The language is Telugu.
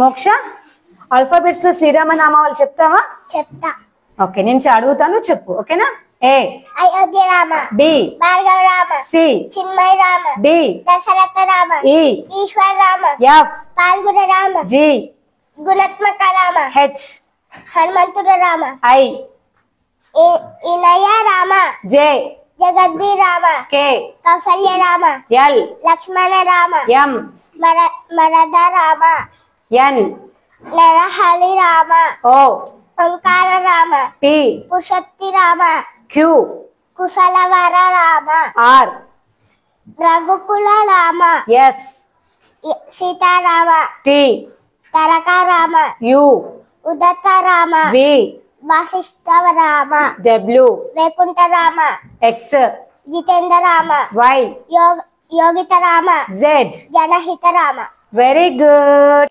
మోక్ష ఆల్ఫాబెట్స్ లో శ్రీరామనామాలు చెప్తావా? చెప్తా. ఓకే, నేను అడుగుతాను, చెప్పు. ఓకేనా? A Ayodhya Rama, B Bhargava Rama, C Chinmaya Rama, D Dasharatha Rama, E Eshwara Rama, F Phalguna Rama, G Gunatmaka Rama, H హనుమంతుడు Rama, I Inaya Rama, J Jagadvi Rama, K Kausalya Rama, L Lakshmana Rama, M Marada Rama, N Narahari Rama, O Omkara Rama, P Purushotti Rama, Q Kushalavara Rama, R Raghukula Rama, S Sitarama, T Taraka Rama, U Udatta Rama, V Vasishtha Rama, W Vaikuntha Rama, X Jitendra Rama, Y Yogita Rama, Z. Janahita Rama. Very good.